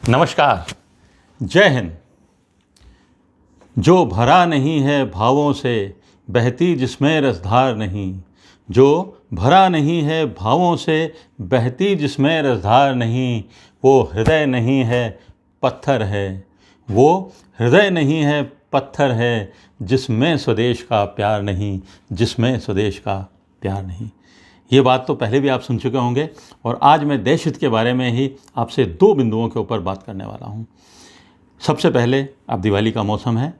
नमस्कार, जय हिंद। जो भरा नहीं है भावों से, बहती जिसमें रसधार नहीं। जो भरा नहीं है भावों से, बहती जिसमें रसधार नहीं। वो हृदय नहीं है, पत्थर है। वो हृदय नहीं है, पत्थर है, जिसमें स्वदेश का प्यार नहीं। जिसमें स्वदेश का प्यार नहीं। ये बात तो पहले भी आप सुन चुके होंगे और आज मैं देश हित के बारे में ही आपसे दो बिंदुओं के ऊपर बात करने वाला हूँ। सबसे पहले, अब दिवाली का मौसम है,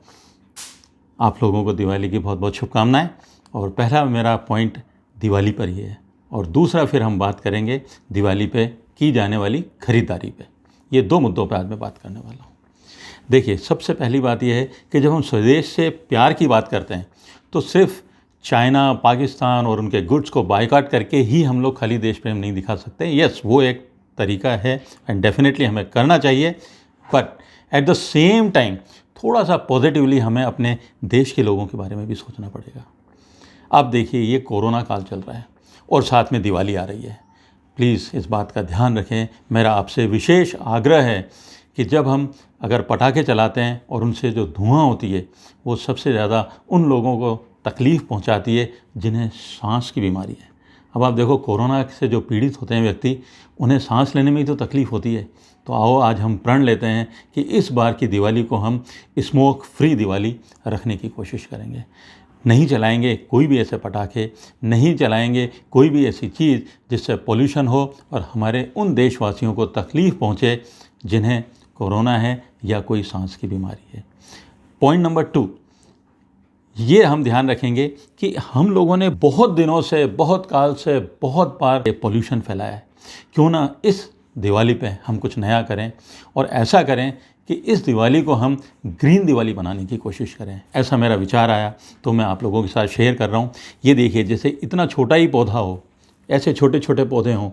आप लोगों को दिवाली की बहुत बहुत शुभकामनाएं। और पहला मेरा पॉइंट दिवाली पर ही है और दूसरा फिर हम बात करेंगे दिवाली पे की जाने वाली खरीदारी पे। ये दो मुद्दों पे आज मैं बात करने वाला हूँ। देखिए, सबसे पहली बात यह है कि जब हम स्वदेश से प्यार की बात करते हैं तो सिर्फ चाइना, पाकिस्तान और उनके गुड्स को बायकॉट करके ही हम लोग खाली देश प्रेम नहीं दिखा सकते। यस, वो एक तरीका है एंड डेफिनेटली हमें करना चाहिए, but at the same time थोड़ा सा पॉजिटिवली हमें अपने देश के लोगों के बारे में भी सोचना पड़ेगा। अब देखिए, ये कोरोना काल चल रहा है और साथ में दिवाली आ रही है। प्लीज़ इस बात का ध्यान रखें। मेरा आपसे विशेष आग्रह है कि जब हम अगर पटाखे चलाते हैं और उनसे जो धुआं होती है वो सबसे ज़्यादा उन लोगों को तकलीफ़ पहुंचाती है जिन्हें सांस की बीमारी है। अब आप देखो, कोरोना से जो पीड़ित होते हैं व्यक्ति, उन्हें सांस लेने में ही तो तकलीफ़ होती है। तो आओ आज हम प्रण लेते हैं कि इस बार की दिवाली को हम स्मोक फ्री दिवाली रखने की कोशिश करेंगे। नहीं चलाएंगे कोई भी ऐसे पटाखे, नहीं चलाएंगे कोई भी ऐसी चीज़ जिससे पोल्यूशन हो और हमारे उन देशवासियों को तकलीफ़ पहुँचे जिन्हें कोरोना है या कोई सांस की बीमारी है। पॉइंट नंबर 2, ये हम ध्यान रखेंगे कि हम लोगों ने बहुत दिनों से, बहुत काल से, बहुत बार पोल्यूशन फैलाया है। क्यों ना इस दिवाली पे हम कुछ नया करें और ऐसा करें कि इस दिवाली को हम ग्रीन दिवाली बनाने की कोशिश करें। ऐसा मेरा विचार आया तो मैं आप लोगों के साथ शेयर कर रहा हूँ। ये देखिए, जैसे इतना छोटा ही पौधा हो, ऐसे छोटे छोटे पौधे हों,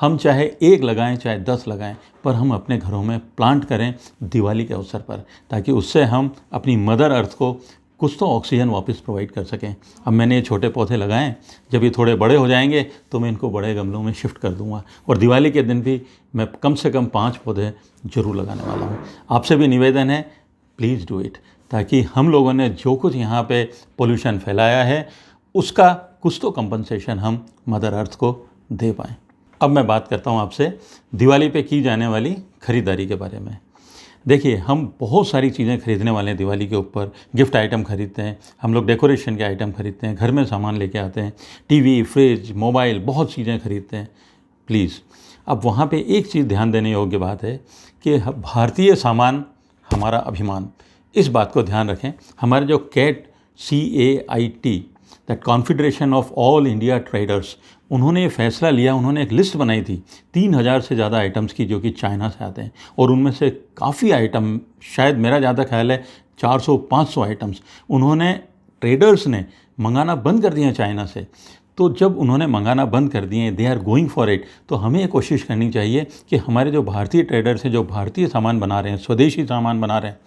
हम चाहे 1 लगाएं चाहे 10 लगाएं, पर हम अपने घरों में प्लांट करें दिवाली के अवसर पर, ताकि उससे हम अपनी मदर अर्थ को कुछ तो ऑक्सीजन वापस प्रोवाइड कर सकें। अब मैंने ये छोटे पौधे लगाएं, जब ये थोड़े बड़े हो जाएंगे तो मैं इनको बड़े गमलों में शिफ्ट कर दूंगा और दिवाली के दिन भी मैं कम से कम 5 पौधे ज़रूर लगाने वाला हूँ। आपसे भी निवेदन है, प्लीज़ डू इट, ताकि हम लोगों ने जो कुछ यहाँ पे पोल्यूशन फैलाया है उसका कुछ तो कंपनसेशन हम मदर अर्थ को दे पाएँ। अब मैं बात करता हूँ आपसे दिवाली पे की जाने वाली ख़रीदारी के बारे में। देखिए, हम बहुत सारी चीज़ें खरीदने वाले हैं दिवाली के ऊपर। गिफ्ट आइटम खरीदते हैं, हम लोग डेकोरेशन के आइटम खरीदते हैं, घर में सामान लेके आते हैं, टीवी, फ्रिज, मोबाइल, बहुत चीज़ें खरीदते हैं। प्लीज़, अब वहाँ पे एक चीज़ ध्यान देने योग्य बात है कि भारतीय सामान हमारा अभिमान, इस बात को ध्यान रखें। हमारे जो CAIT, that confederation of all India traders, उन्होंने ये फैसला लिया, उन्होंने एक लिस्ट बनाई थी 3000 से ज़्यादा आइटम्स की जो कि चाइना से आते हैं और उनमें से काफ़ी आइटम, शायद मेरा ज़्यादा ख्याल है 400-500 आइटम्स उन्होंने, ट्रेडर्स ने मंगाना बंद कर दिए हैं चाइना से। तो जब उन्होंने मंगाना बंद कर दिए, they are going for it, तो हमें ये कोशिश करनी चाहिए कि हमारे जो भारतीय ट्रेडर्स हैं, जो भारतीय सामान बना रहे हैं, स्वदेशी सामान बना रहे हैं,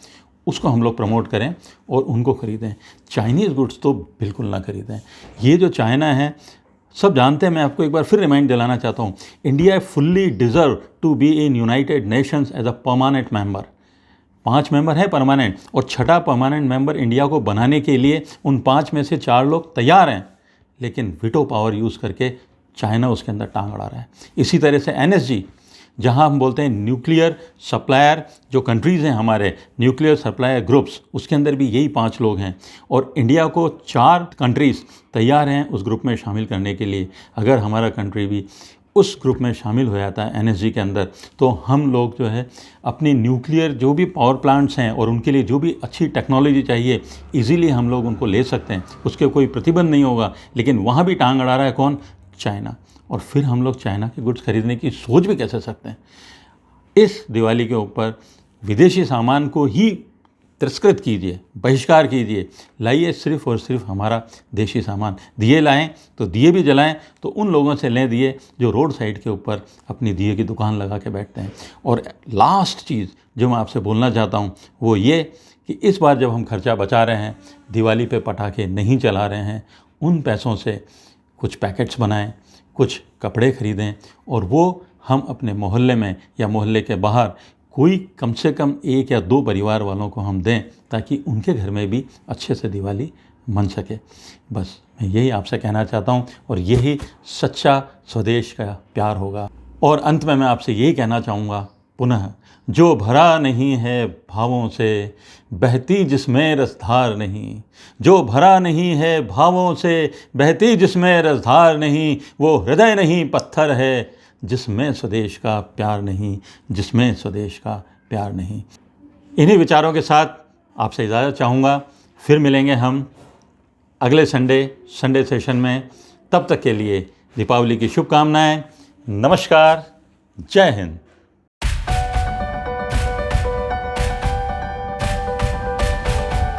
उसको हम लोग प्रमोट करें और उनको ख़रीदें। चाइनीज़ गुड्स तो बिल्कुल ना खरीदें। ये जो चाइना है, सब जानते हैं, मैं आपको एक बार फिर रिमाइंड दिलाना चाहता हूँ, India fully deserve to be in United Nations as a permanent member. 5 member हैं परमानेंट और 6ठा परमानेंट मेंबर इंडिया को बनाने के लिए उन 5 में से 4 लोग तैयार हैं, लेकिन वीटो पावर यूज़ करके चाइना उसके अंदर टांग अड़ा रहा है। इसी तरह से NSG, जहां हम बोलते हैं न्यूक्लियर सप्लायर, जो कंट्रीज़ हैं हमारे न्यूक्लियर सप्लायर ग्रुप्स, उसके अंदर भी यही 5 लोग हैं और इंडिया को 4 कंट्रीज़ तैयार हैं उस ग्रुप में शामिल करने के लिए। अगर हमारा कंट्री भी उस ग्रुप में शामिल हो जाता है NSG के अंदर, तो हम लोग जो है अपनी न्यूक्लियर जो भी पावर प्लांट्स हैं और उनके लिए जो भी अच्छी टेक्नोलॉजी चाहिए, इजीली हम लोग उनको ले सकते हैं, उसके कोई प्रतिबंध नहीं होगा। लेकिन वहाँ भी टांग अड़ा रहा है कौन? चाइना। और फिर हम लोग चाइना के गुड्स खरीदने की सोच भी कैसे सकते हैं? इस दिवाली के ऊपर विदेशी सामान को ही तिरस्कृत कीजिए, बहिष्कार कीजिए, लाइए सिर्फ़ और सिर्फ हमारा देशी सामान। दिए लाएं तो दिए भी जलाएं तो उन लोगों से लें दिए जो रोड साइड के ऊपर अपनी दिए की दुकान लगा के बैठते हैं। और लास्ट चीज़ जो मैं आपसे बोलना चाहता हूँ वो ये कि इस बार जब हम खर्चा बचा रहे हैं, दिवाली पे पटाखे नहीं चला रहे हैं, उन पैसों से कुछ पैकेट्स बनाएं, कुछ कपड़े खरीदें और वो हम अपने मोहल्ले में या मोहल्ले के बाहर कोई कम से कम 1 या 2 परिवार वालों को हम दें, ताकि उनके घर में भी अच्छे से दिवाली मन सके। बस मैं यही आपसे कहना चाहता हूँ, और यही सच्चा स्वदेश का प्यार होगा। और अंत में मैं आपसे यही कहना चाहूँगा पुनः, जो भरा नहीं है भावों से बहती जिसमें रसधार नहीं, जो भरा नहीं है भावों से बहती जिसमें रसधार नहीं, वो हृदय नहीं पत्थर है जिसमें स्वदेश का प्यार नहीं, जिसमें स्वदेश का प्यार नहीं। इन्हीं विचारों के साथ आपसे इजाज़त चाहूँगा। फिर मिलेंगे हम अगले संडे सेशन में। तब तक के लिए दीपावली की शुभकामनाएं। नमस्कार। जय हिंद।